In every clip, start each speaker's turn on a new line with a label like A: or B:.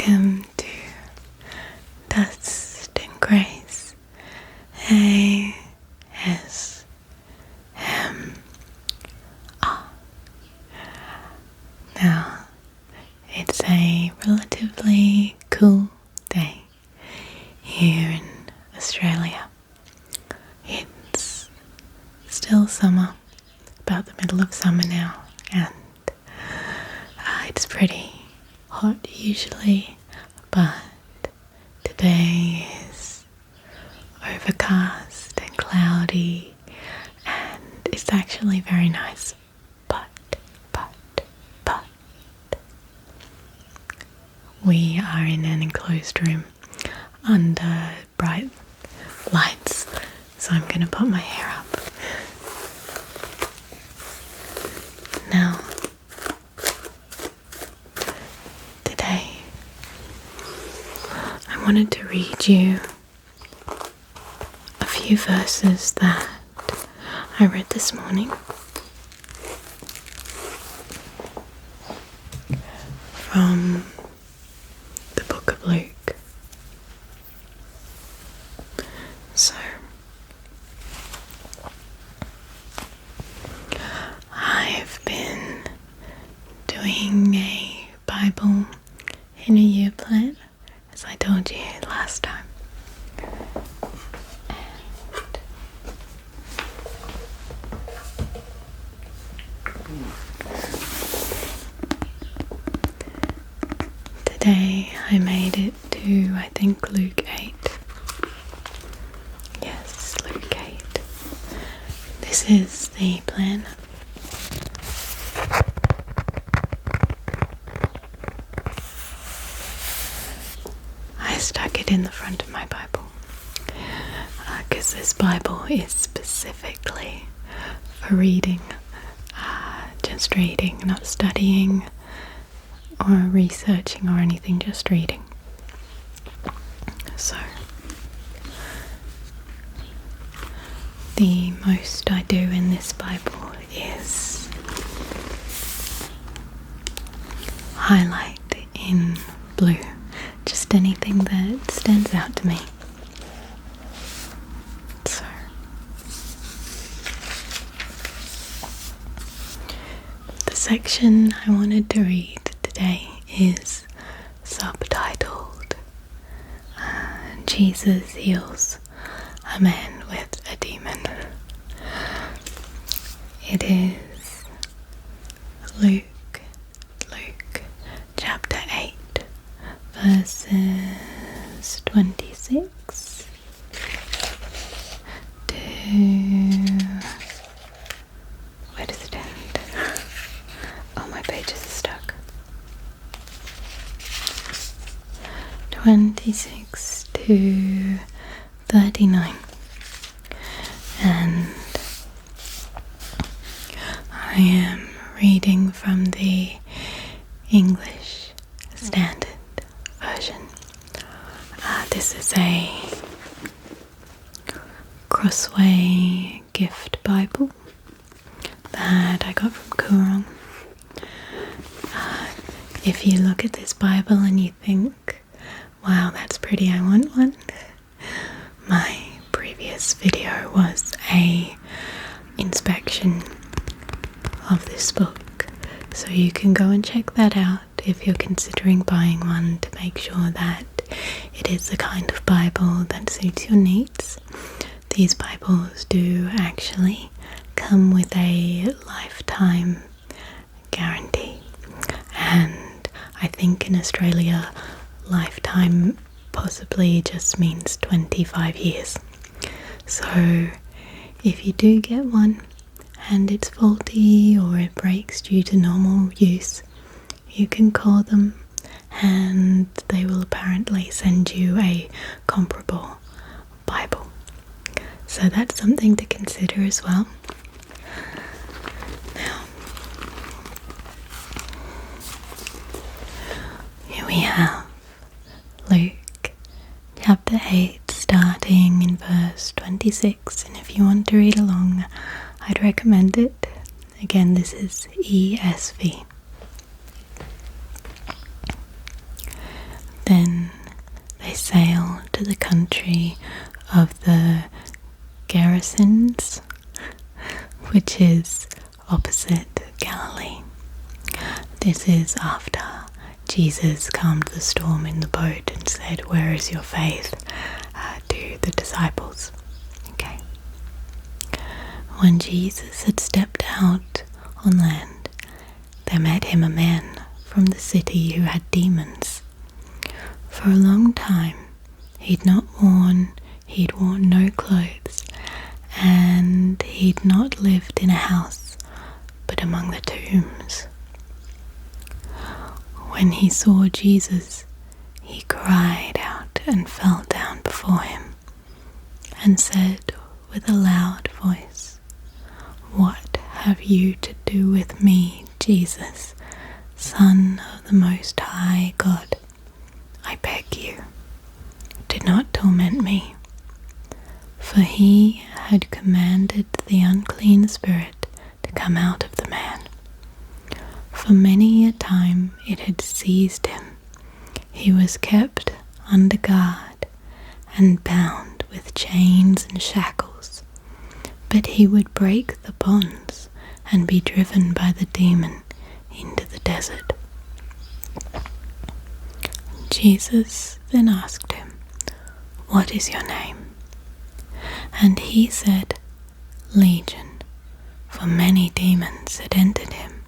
A: Welcome to Dust.n.grace ASMR. Now, it's a relatively cool day here in Australia. It's still summer, about the middle of summer now, and it's pretty hot usually, but today is overcast and cloudy, and it's actually very nice. But we are in an enclosed room under bright lights, so I'm gonna put my hair up. Now, today I wanted to read you a few verses that I read this morning from the book of Luke. So, I've been doing a Bible in a year plan, as I told you last time. Today I made it to, I think, Luke 8. Yes, Luke 8. This is the plan. I stuck it in the front of my Bible because this Bible is specifically for reading, just reading, not studying or researching or anything, just reading. So, the most I do in this Bible is highlight in blue just anything that stands out to me. So, the section I wanted to read today is subtitled Jesus Heals a Man with a Demon. It is Luke chapter 8 verses 26 to, where does it end? Oh, my pages are stuck. 26 to 39, and I am reading from the English Standard Version. This is a Crossway gift Bible that I got from Kurong. If you look at this Bible and you think, wow, that's pretty, I want one, my previous video was a inspection of this book, so you can go and check that out if you're considering buying one, to make sure that it is the kind of Bible that suits your needs. These Bibles do actually come with a lifetime guarantee, and I think in Australia lifetime possibly just means 25 years. So if you do get one and it's faulty or it breaks due to normal use, you can call them and they will apparently send you a comparable Bible. So that's something to consider as well. Now, here we have Luke chapter 8 starting in verse 26, and if you want to read along, I'd recommend it. Again, this is ESV. they sail to the country of the Gerasenes, which is opposite Galilee. This is after Jesus calmed the storm in the boat and said, "Where is your faith?" to the disciples. Okay. When Jesus had stepped out on land, there met him a man from the city who had demons. For a long time he'd worn no clothes, and he'd not lived in a house, but among the tombs. When he saw Jesus, he cried out and fell down before him, and said with a loud voice, "What have you to do with me, Jesus, Son of the Most High God? I beg you, do not torment me." For he had commanded the unclean spirit to come out of the man. For many a time it had seized him. He was kept under guard and bound with chains and shackles, but he would break the bonds and be driven by the demon into the desert. Jesus then asked him, "What is your name?" And he said, "Legion," for many demons had entered him.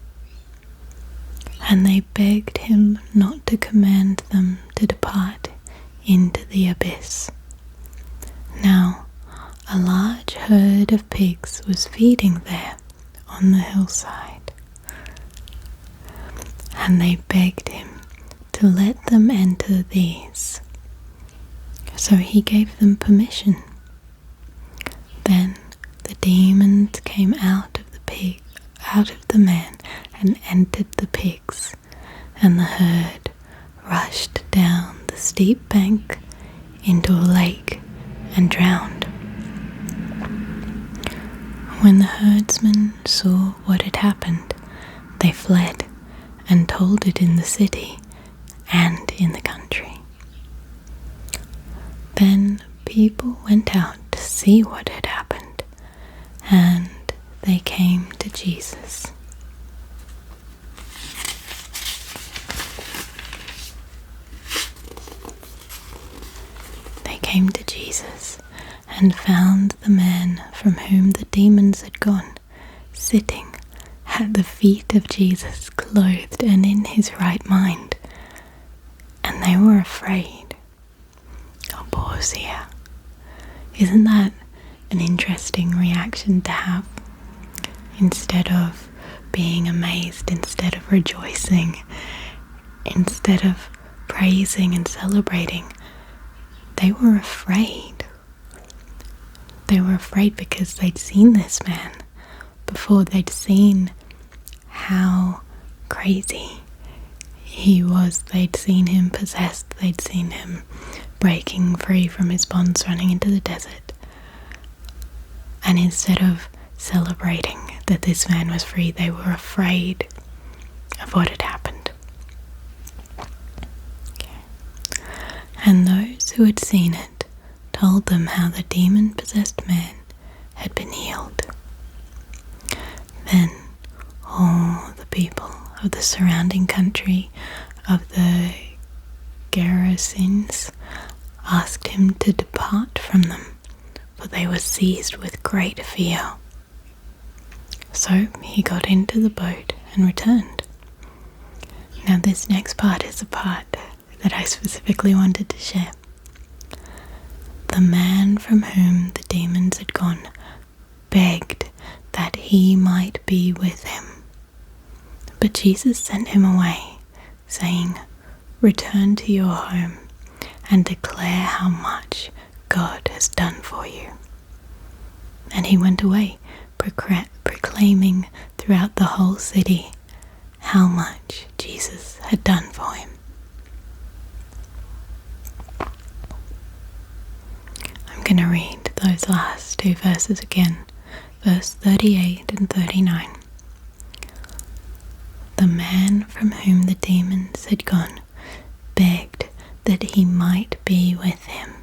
A: And they begged him not to command them to depart into the abyss. Now a large herd of pigs was feeding there on the hillside, and they begged him to let them enter these. So he gave them permission. Then the demons came out of the man and entered the pigs, and the herd rushed down the steep bank into a lake and drowned. When the herdsmen saw what had happened, they fled and told it in the city and in the country. Then people went out to see what had happened, and they came to Jesus. They came to Jesus and found the man from whom the demons had gone, sitting at the feet of Jesus, clothed and in his right mind. And they were afraid. I'll pause here. Isn't that an interesting reaction to have? Instead of being amazed, instead of rejoicing, instead of praising and celebrating, they were afraid. They were afraid because they'd seen this man before. They'd seen how crazy he was. They'd seen him possessed. They'd seen him breaking free from his bonds, running into the desert. And instead of celebrating that this man was free, they were afraid of what had happened. Okay. And those who had seen it told them how the demon-possessed man had been healed. Then all the people of the surrounding country of the Gerasenes asked him to depart from them, for they were seized with great fear. So he got into the boat and returned. Now this next part is the part that I specifically wanted to share. The man from whom the demons had gone begged that he might be with him. But Jesus sent him away, saying, "Return to your home and declare how much God has done for you." And he went away, proclaiming throughout the whole city how much Jesus had done for him. I'm going to read those last two verses again, verse 38 and 39. The man from whom the demons had gone begged that he might be with him.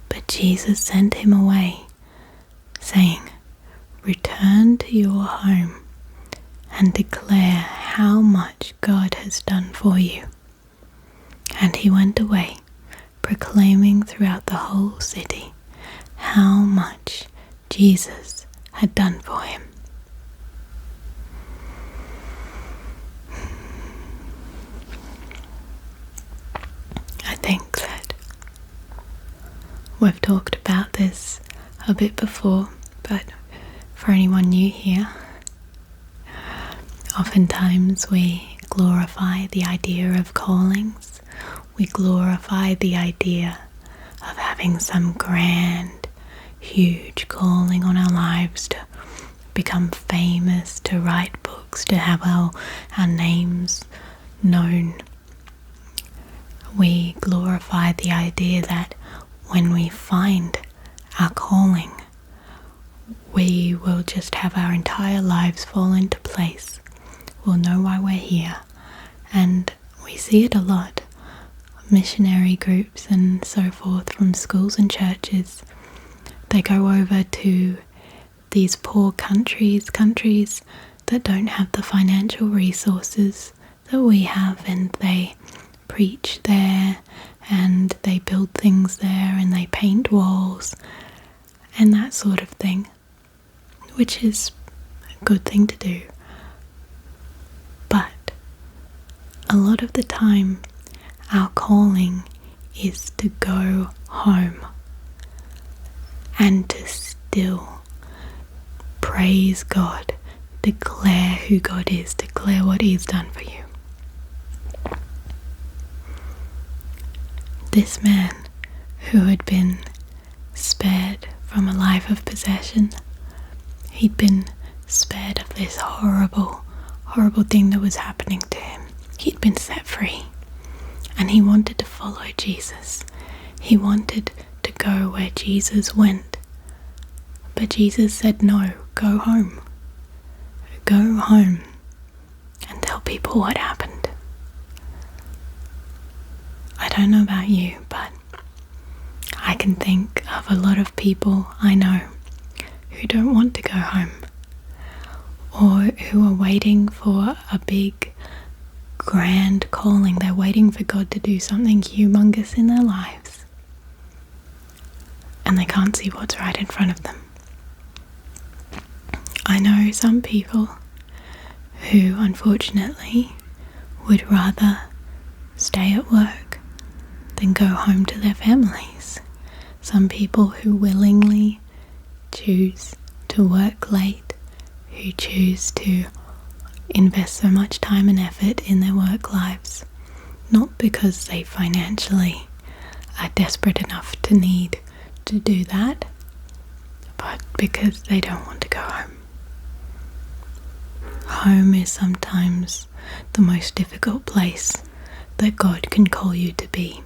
A: But Jesus sent him away, saying, "Return to your home and declare how much God has done for you." And he went away, proclaiming throughout the whole city how much Jesus had done for him. I think that we've talked about this a bit before, but for anyone new here, oftentimes we glorify the idea of callings. We glorify the idea of having some grand, huge calling on our lives to become famous, to write books, to have our names known. We glorify the idea that when we find our calling, we will just have our entire lives fall into place. We'll know why we're here. And we see it a lot. Missionary groups and so forth from schools and churches, they go over to these poor countries that don't have the financial resources that we have, and they preach there and they build things there and they paint walls and that sort of thing, which is a good thing to do. But a lot of the time our calling is to go home and to still praise God, declare who God is, declare what He's done for you. This man who had been spared from a life of possession, he'd been spared of this horrible thing that was happening to him. He'd been set free, and he wanted to follow Jesus. He wanted to go where Jesus went. But Jesus said, "No, go home. Go home and tell people what happened." I don't know about you, but I can think of a lot of people I know who don't want to go home, or who are waiting for a big, grand calling. They're waiting for God to do something humongous in their lives, and they can't see what's right in front of them. I know some people who, unfortunately, would rather stay at work than go home to their families. Some people who willingly choose to work late, who choose to invest so much time and effort in their work lives, not because they financially are desperate enough to need to do that, but because they don't want to go home. Home is sometimes the most difficult place that God can call you to be.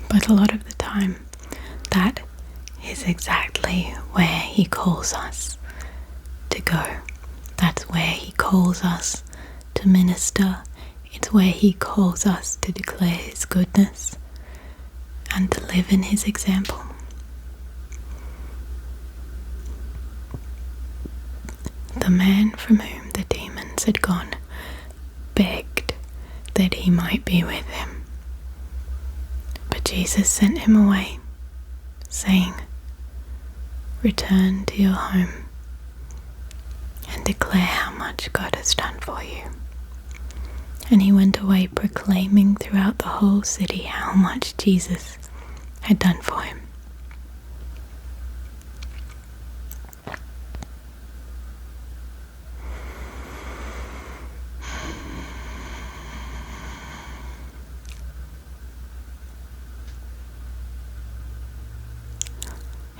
A: But a lot of the time, that is exactly where He calls us to go. That's where He calls us to minister. It's where He calls us to declare His goodness and to live in His example. The man from whom the demons had gone begged that he might be with him. But Jesus sent him away, saying, "Return to your home and declare how much God has done for you." And he went away proclaiming throughout the whole city how much Jesus had done for him.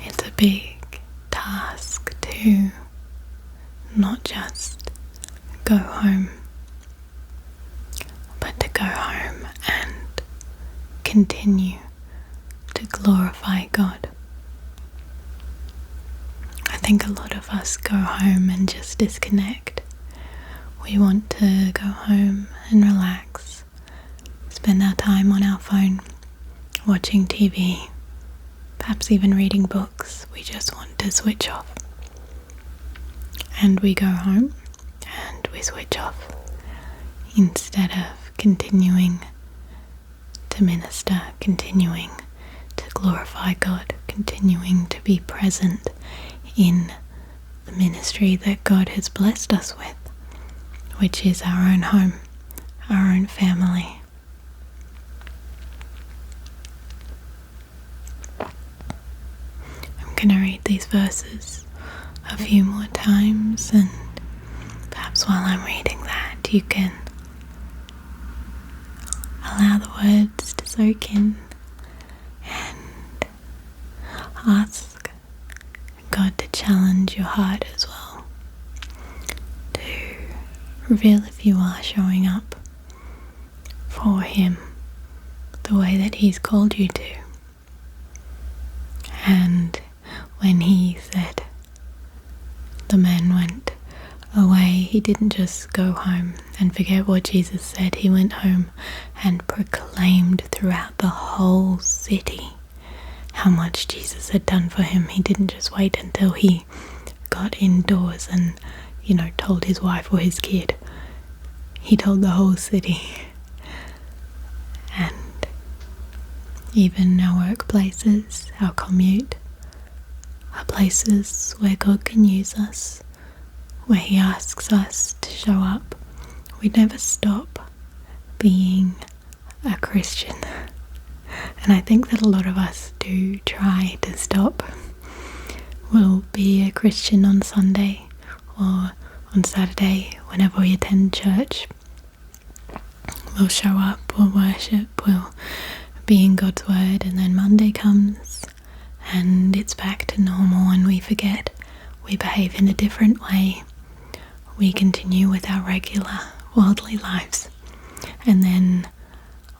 A: It's a big task to not just go home, but to go home and continue to glorify God. I think a lot of us go home and just disconnect. We want to go home and relax. spend our time on our phone, watching TV, perhaps even reading books. We just want to switch off. And we go home and we switch off instead of continuing to minister, continuing to glorify God, continuing to be present in the ministry that God has blessed us with, which is our own home, our own family. I'm going to read these verses a few more times, and perhaps while I'm reading that you can allow the words to soak in and ask God to challenge your heart as well, to reveal if you are showing up for Him the way that He's called you to. And when He said the man went away, He didn't just go home and forget what Jesus said. He went home and proclaimed throughout the whole city how much Jesus had done for him. He didn't just wait until he got indoors and, told his wife or his kid. He told the whole city. And even our workplaces, our commute, are places where God can use us, where He asks us to show up. We never stop being a Christian. And I think that a lot of us do try to stop. We'll be a Christian on Sunday or on Saturday whenever we attend church. We'll show up, we'll worship, we'll be in God's Word, and then Monday comes and it's back to normal and we forget. We behave in a different way. We continue with our regular worldly lives. And then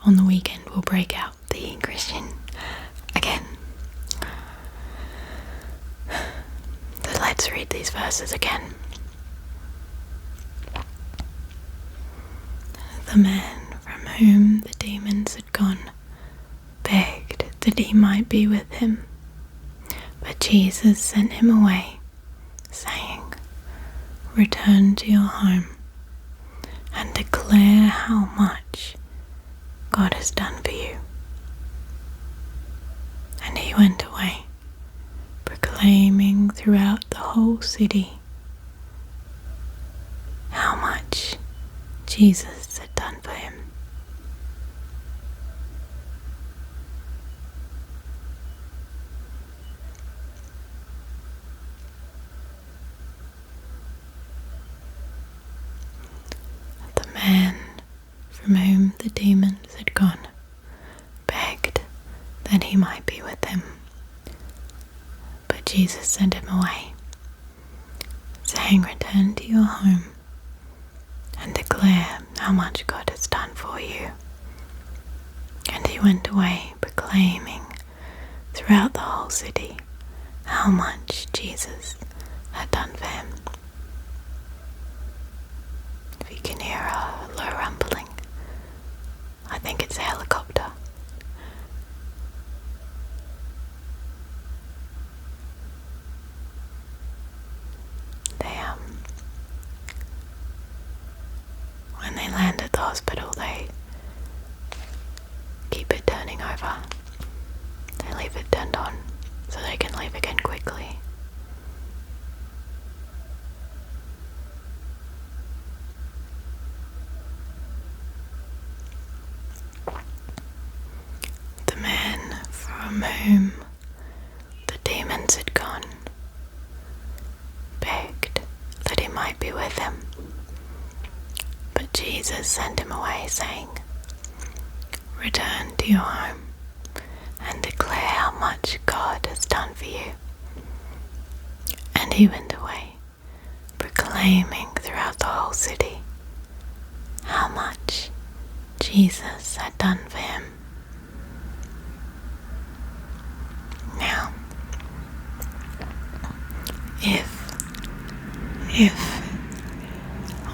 A: on the weekend we'll break out the Christian again. So let's read these verses again. The man from whom the demons had gone begged that he might be with him, but Jesus sent him away, saying, "Return to your home and declare how much God has done for you." And he went away, proclaiming throughout the whole city how much Jesus had done for him. The man from whom the demons had gone begged that he might be with him, but Jesus sent him away, saying, "Return to your home and declare how much God has done for you." And he went away, proclaiming throughout the whole city how much Jesus had done for him. If you can hear a low rumbling, I think it's a helicopter. When they land at the hospital, they keep it turning over. They leave it turned on so they can leave again quickly. The man from whom the demons had gone begged that he might be with him, but Jesus sent him away, saying, "Return to your home and declare how much God has done for you." And he went away, proclaiming throughout the whole city how much Jesus had done for him. Now, if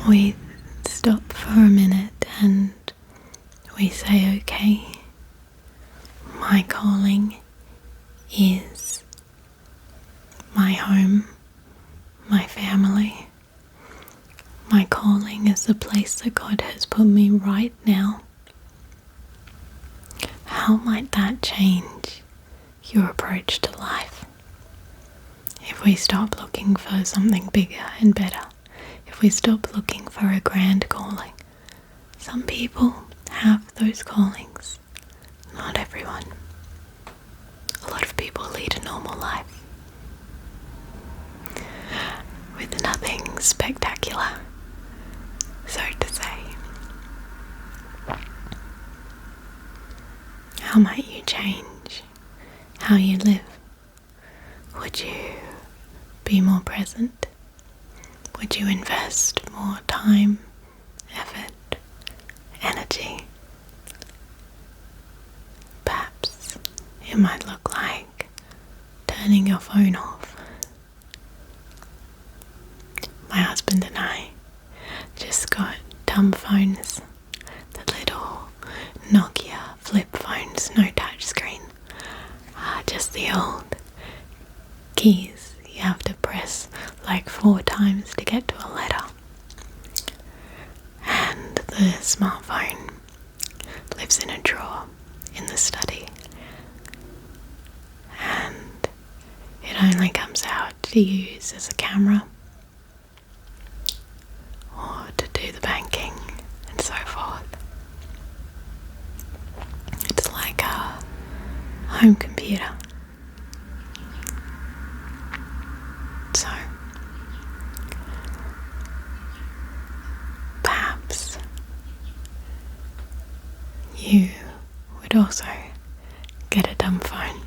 A: we stop for a minute and we say, okay, my calling is my home, my family. My calling is the place that God has put me right now. How might that change your approach to life? If we stop looking for something bigger and better, if we stop looking for a grand calling. Some people have those callings, not everyone. A lot of people lead a normal life with nothing spectacular, so to say. How might you change how you live? Would you be more present? Would you invest more time, effort, energy? Perhaps it might look like turning your phone off. My husband and I just got dumb phones, the little Nokia flip phones, no touchscreen, just the old keys you have to press like 4 times to get to a letter. And the smartphone lives in a drawer in the study, and it only comes out to use as a camera or to do the banking and so forth. It's like a home computer. So perhaps you would also get a dumb phone.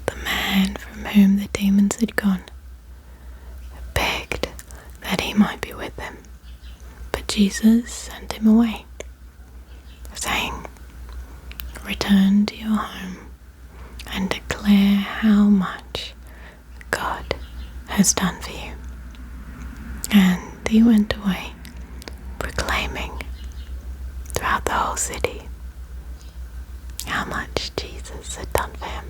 A: The man from whom the demons had gone begged that he might be with them, but Jesus sent him away, saying, "Return to your home and declare how much God has done for you." And he went away, proclaiming throughout the whole city how much Jesus had done for him.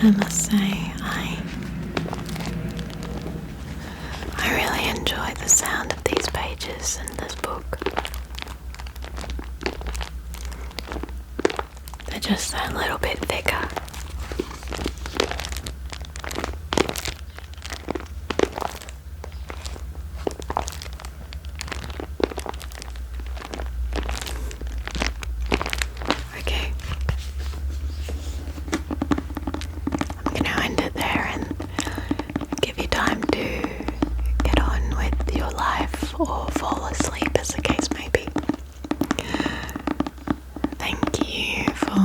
A: I must say, I really enjoy the sound of these pages in this book. They're just a little bit thicker. Okay. I'm going to end it there and give you time to get on with your life or fall asleep, as the case may be. Thank you for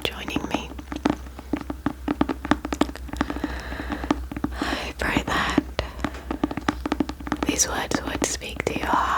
A: joining me. I pray that these words would speak to your heart